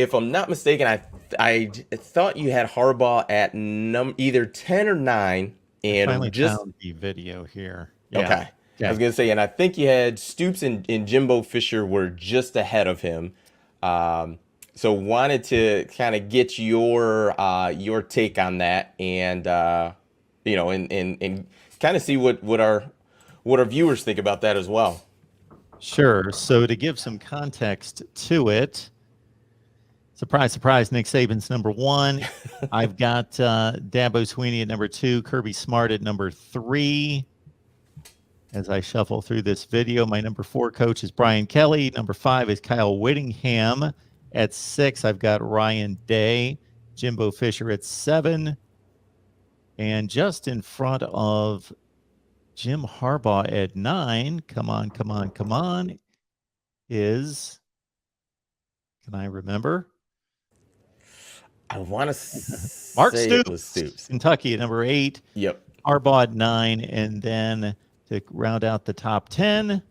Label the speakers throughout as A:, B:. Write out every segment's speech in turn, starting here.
A: if I'm not mistaken, I thought you had Harbaugh at either 10 or 9,
B: I finally
A: and just
B: found the video here. Yeah.
A: okay. I was
B: Okay.
A: gonna say, and I think you had Stoops and Jimbo Fisher were just ahead of him. Um, so wanted to kind of get your take on that, and and kind of see what our viewers think about that as well.
B: Sure. So to give some context to it, surprise, surprise, Nick Saban's number 1. I've got Dabo Sweeney at number 2, Kirby Smart at number 3. As I shuffle through this video, my number 4 coach is Brian Kelly. Number 5 is Kyle Whittingham. At 6, I've got Ryan Day, Jimbo Fisher at 7. And just in front of Jim Harbaugh at 9, come on, come on, come on, is, can I remember?
A: I want to
B: Mark
A: say it was
B: Stoops,
A: Stoops.
B: Kentucky at number 8.
A: Yep.
B: Harbaugh at 9. And then to round out the top 10,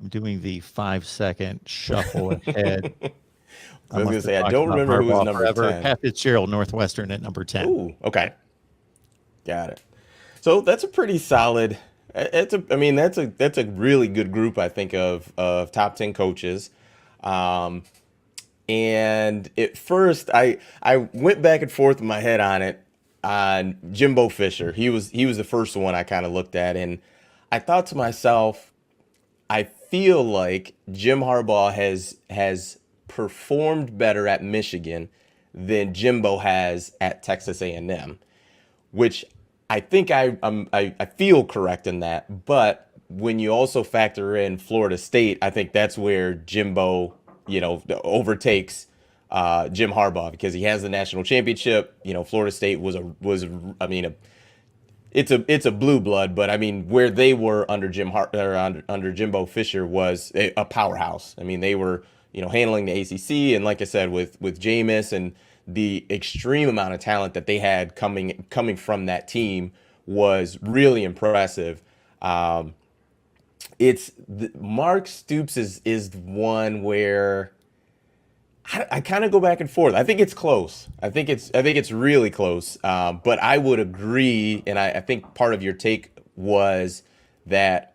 B: I'm doing the 5-second shuffle ahead.
A: I was going to say, I don't remember who was number
B: forever.
A: 10.
B: Pat Fitzgerald, Northwestern at number 10.
A: Ooh, okay. Got it. So that's a pretty solid. That's a really good group, I think, of top 10 coaches. And at first, I went back and forth in my head on it on Jimbo Fisher. He was the first one I kind of looked at, and I thought to myself, I feel like Jim Harbaugh has performed better at Michigan than Jimbo has at Texas A&M, which I think I feel correct in that. But when you also factor in Florida State, I think that's where Jimbo, overtakes Jim Harbaugh because he has the national championship. Florida State it's a blue blood, but I mean where they were under under Jimbo Fisher was a powerhouse. I mean they were handling the ACC, and like I said with Jameis and the extreme amount of talent that they had coming from that team was really impressive. Mark Stoops is one where I kind of go back and forth. I think it's close. I think it's really close. But I would agree, and I think part of your take was that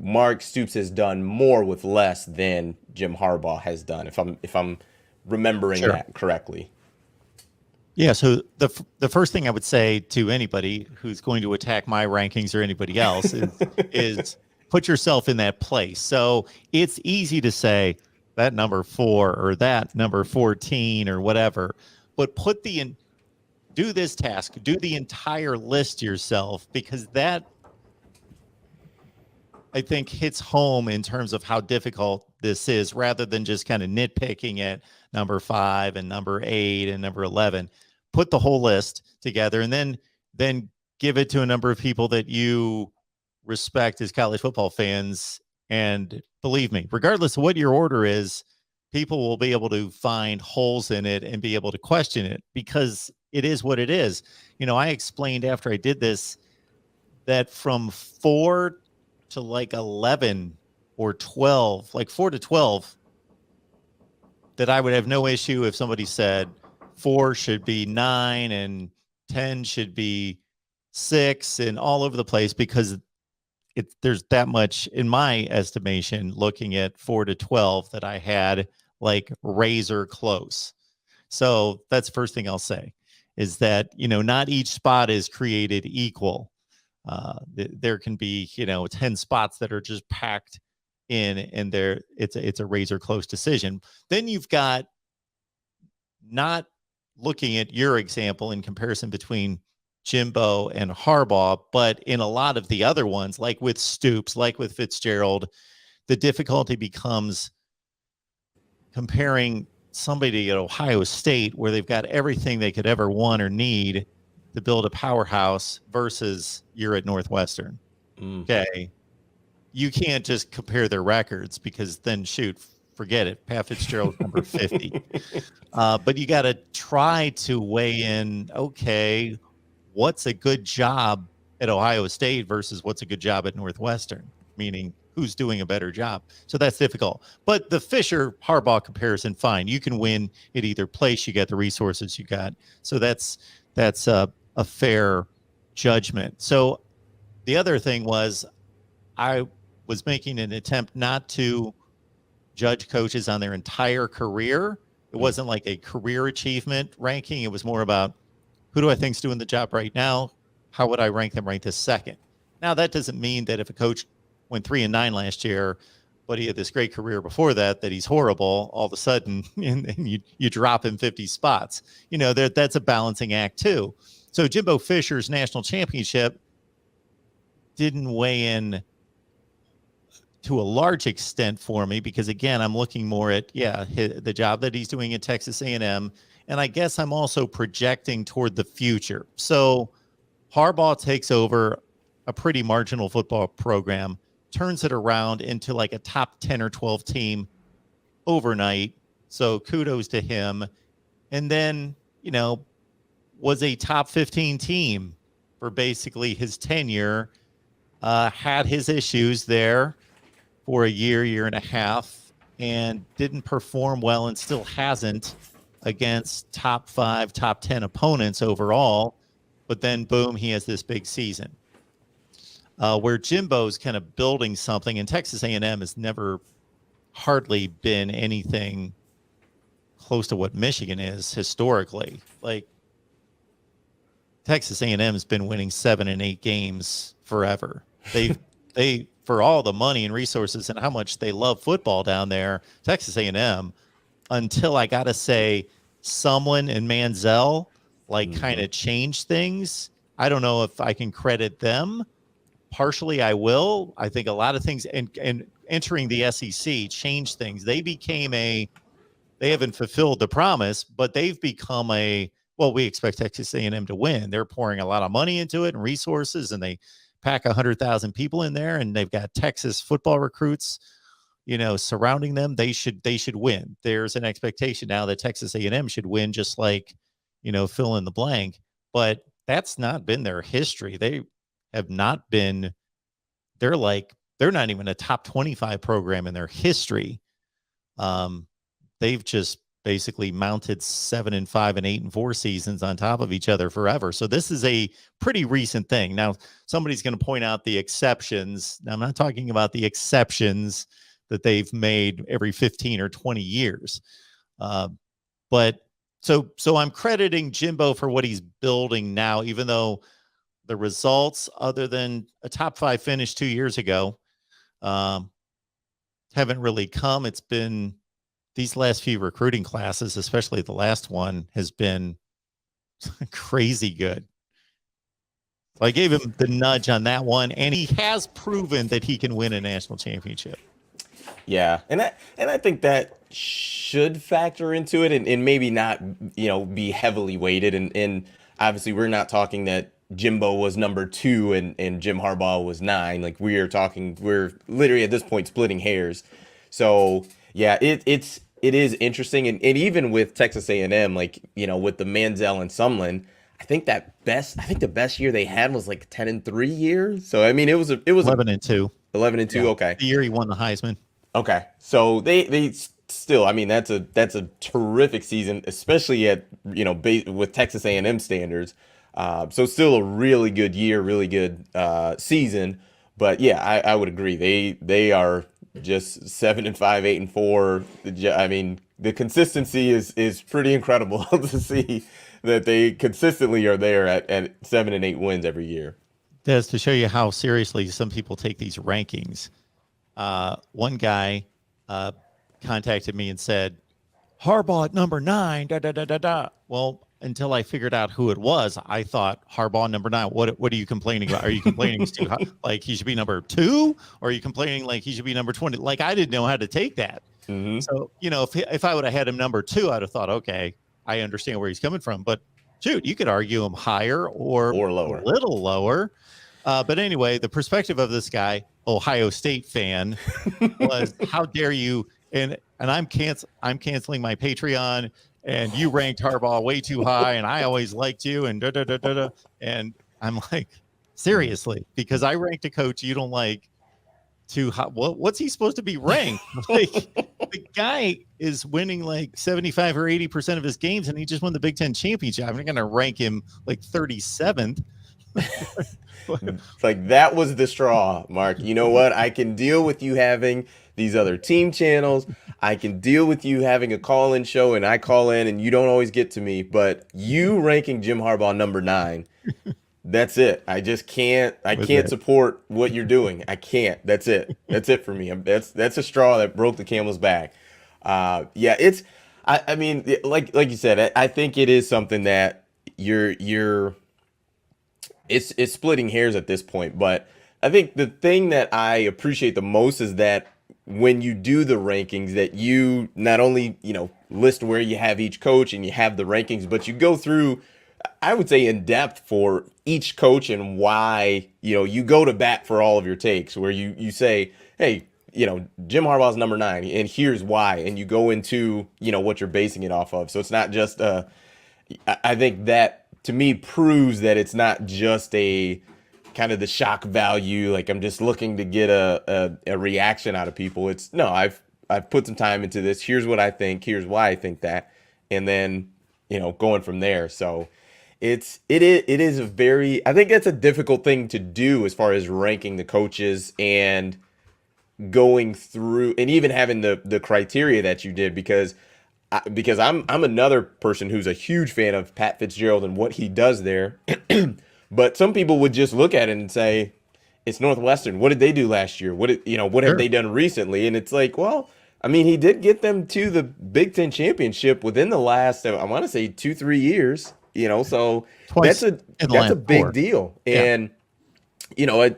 A: Mark Stoops has done more with less than Jim Harbaugh has done. If I'm remembering
B: Sure.
A: that correctly.
B: Yeah. So the first thing I would say to anybody who's going to attack my rankings or anybody else is put yourself in that place. So it's easy to say that number 4 or that number 14 or whatever, but do this task, do the entire list yourself, because that I think hits home in terms of how difficult this is, rather than just kind of nitpicking at number 5 and number 8 and number 11. Put the whole list together and then give it to a number of people that you respect as college football fans. And believe me, regardless of what your order is, people will be able to find holes in it and be able to question it, because it is what it is. I explained after I did this that from 4 to like 11 or 12, like 4 to 12, that I would have no issue if somebody said 4 should be 9 and 10 should be 6 and all over the place, because there's that much in my estimation looking at 4 to 12 that I had like razor close. So that's the first thing I'll say, is that not each spot is created equal. There can be 10 spots that are just packed in, and it's a razor close decision. Then you've got, not looking at your example in comparison between Jimbo and Harbaugh, but in a lot of the other ones, like with Stoops, like with Fitzgerald, the difficulty becomes comparing somebody at Ohio State, where they've got everything they could ever want or need to build a powerhouse, versus you're at Northwestern. Okay. You can't just compare their records, because then forget it. Pat Fitzgerald number 50. But you got to try to weigh in, okay, what's a good job at Ohio State versus what's a good job at Northwestern, meaning who's doing a better job. So that's difficult. But the Fisher Harbaugh comparison, fine. You can win at either place. You got the resources you got. So that's a fair judgment. So the other thing was I was making an attempt not to judge coaches on their entire career. It wasn't like a career achievement ranking. It was more about who do I think's doing the job right now? How would I rank them right this second? Now, that doesn't mean that if a coach went 3-9 last year, but he had this great career before that, that he's horrible all of a sudden, and you drop him 50 spots. You know, that's a balancing act too. So Jimbo Fisher's national championship didn't weigh in to a large extent for me because, again, I'm looking more at, the job that he's doing at Texas A&M. And I guess I'm also projecting toward the future. So Harbaugh takes over a pretty marginal football program, turns it around into like a top 10 or 12 team overnight. So kudos to him. And then, was a top 15 team for basically his tenure, had his issues there for a year and a half, and didn't perform well and still hasn't against top 5, top 10 opponents overall. But then, boom, he has this big season. Where Jimbo's kind of building something, and Texas A&M has never hardly been anything close to what Michigan is historically. Like, Texas A&M has been winning 7 and 8 games forever. They for all the money and resources and how much they love football down there, Texas A&M, until I got to say someone in Manziel kind of changed things. I don't know if I can credit them. Partially, I will. I think a lot of things and entering the SEC changed things. They haven't fulfilled the promise, but they've become we expect Texas A&M to win. They're pouring a lot of money into it and resources, and they pack 100,000 people in there, and they've got Texas football recruits, surrounding them. They should win. There's an expectation now that Texas A&M should win, just like, fill in the blank. But that's not been their history. They have not been. They're not even a top 25 program in their history. They've just basically mounted 7 and 5 and 8 and 4 seasons on top of each other forever. So this is a pretty recent thing. Now, somebody's going to point out the exceptions. Now, I'm not talking about the exceptions that they've made every 15 or 20 years. But so I'm crediting Jimbo for what he's building now, even though the results, other than a top 5 finish 2 years ago, haven't really come. It's been these last few recruiting classes, especially the last one, has been crazy good. So I gave him the nudge on that one, and he has proven that he can win a national championship.
A: Yeah, and I think that should factor into it, and maybe not, be heavily weighted. And obviously, we're not talking that Jimbo was number 2 and Jim Harbaugh was 9. Like, we're literally at this point splitting hairs. So yeah, it is interesting, and even with Texas A&M, with the Manziel and Sumlin, I think the best year they had was like 10-3 year. So I mean, it was
B: 11-2.
A: 11-2.
B: Yeah.
A: Okay,
B: the year he won the Heisman.
A: Okay, so they still, I mean, that's a terrific season, especially at with Texas A&M standards. So still a really good year, really good season. But yeah, I would agree. They are just 7 and 5, 8 and 4. I mean, the consistency is pretty incredible to see that they consistently are there at 7 and 8 wins every year.
B: That's to show you how seriously some people take these rankings. One guy contacted me and said, Harbaugh at number 9, da da da da da. Well, until I figured out who it was, I thought Harbaugh number 9. What are you complaining about? Are you complaining he's too high, like he should be number 2, or are you complaining like he should be number 20? Like, I didn't know how to take that. Mm-hmm. So if I would have had him number 2, I'd have thought, okay, I understand where he's coming from. But shoot, you could argue him higher or lower, a little lower. But anyway, the perspective of this guy, Ohio State fan, was how dare you? And I'm canceling my Patreon, and you ranked Harbaugh way too high, and I always liked you, and da da da da da. And I'm like, Seriously, because I ranked a coach you don't like too high. What's he supposed to be ranked? Like, the guy is winning like 75 or 80% of his games, and he just won the Big Ten championship. I'm not going to rank him like 37th.
A: It's like that was the straw, Mark. You know what? I can deal with you having these other team channels. I can deal with you having a call-in show and I call in and you don't always get to me, but you ranking Jim Harbaugh number 9, that's it. I just can't. I
B: Was
A: can't
B: it?
A: support what you're doing. I can't. That's it. That's it for me. That's a straw that broke the camel's back. Yeah, it's. I mean, like you said, I think it is something that you're. It's splitting hairs at this point, but I think the thing that I appreciate the most is that when you do the rankings, that you not only list where you have each coach and you have the rankings, but you go through, I would say, in depth for each coach and why you go to bat for all of your takes. Where you say, hey, Jim Harbaugh's number 9, and here's why, and you go into what you're basing it off of. So it's not just I think that to me proves that it's not just a kind of the shock value. Like I'm just looking to get a reaction out of people. It's no, I've put some time into this. Here's what I think. Here's why I think that, and then going from there. So it is a very, I think that's a difficult thing to do as far as ranking the coaches and going through and even having the criteria that you did because I'm another person who's a huge fan of Pat Fitzgerald and what he does there. But some people would just look at it and say, it's Northwestern. What did they do last year? What have
B: Sure.
A: they done recently? And it's like, well, I mean, he did get them to the Big Ten championship within the last, I want to say 2-3 years. So that's
B: Twice
A: a
B: in the
A: that's a
B: last
A: big
B: 4.
A: deal.
B: Yeah.
A: And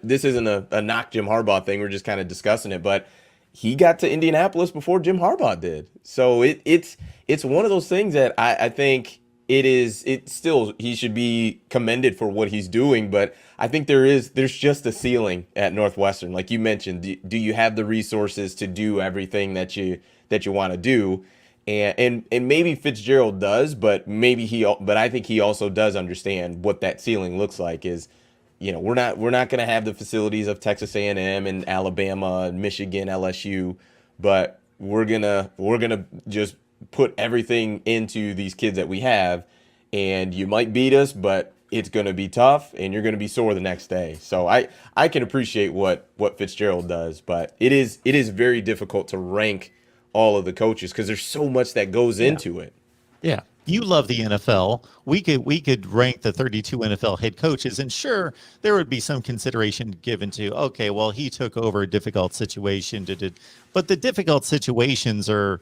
A: this isn't a knock Jim Harbaugh thing. We're just kind of discussing it, but he got to Indianapolis before Jim Harbaugh did. So it's one of those things that I think it's still, he should be commended for what he's doing, but I think there's just a ceiling at Northwestern. Like you mentioned, do you have the resources to do everything that you want to do? And maybe Fitzgerald does, but but I think he also does understand what that ceiling looks like. Is we're not going to have the facilities of Texas A&M and M and Alabama and Michigan, LSU, but we're gonna just put everything into these kids that we have, and you might beat us, but it's going to be tough, and you're going to be sore the next day. So I can appreciate what Fitzgerald does, but it is very difficult to rank all of the coaches because there's so much that goes
B: Yeah.
A: into it.
B: Yeah. You love the NFL. We could rank the 32 NFL head coaches, and sure, there would be some consideration given to, okay, well, he took over a difficult situation but the difficult situations are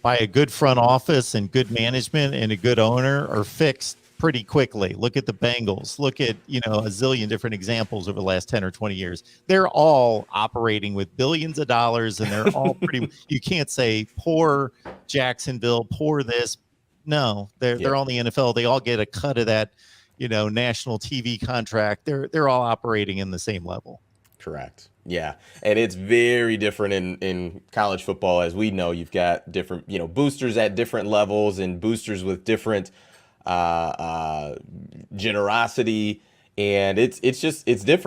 B: by a good front office and good management and a good owner are fixed pretty quickly. Look at the Bengals. Look at, a zillion different examples over the last 10 or 20 years. They're all operating with billions of dollars, and they're all pretty, you can't say poor Jacksonville, poor this. No, they're
A: Yep.
B: all in the NFL. They all get a cut of that, national TV contract. They're all operating in the same level.
A: Correct. Yeah. And it's very different in college football. As we know, you've got different, boosters at different levels and boosters with different generosity. And it's different.